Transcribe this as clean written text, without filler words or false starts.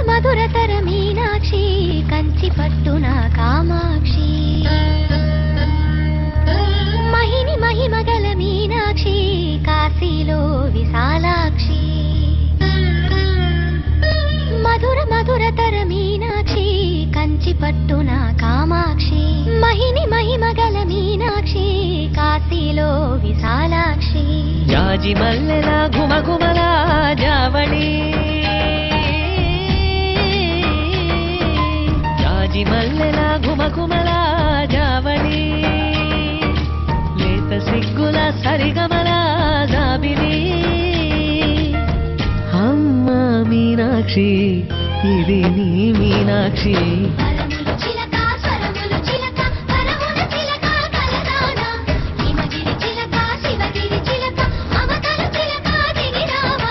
మధురతర మీనాక్షి కంచి పట్టున కామాక్షి మహిని మహిమగల మీనాక్షి కాశీలో విశాలాక్షి మధురతర మీనాక్షి కంచి పట్టున కామాక్షి మహిని మహిమగల మీనాక్షి కాశీలో విశాలాక్షి జాజి మల్లెల ఘుమఘుమల జావళి జాజి మల్లెల ఘుమఘుమల జావళి లేత సిగ్గుల సరిగమల జాబిలి అమ్మ మీనాక్షి ఇది నీ మీనాక్షి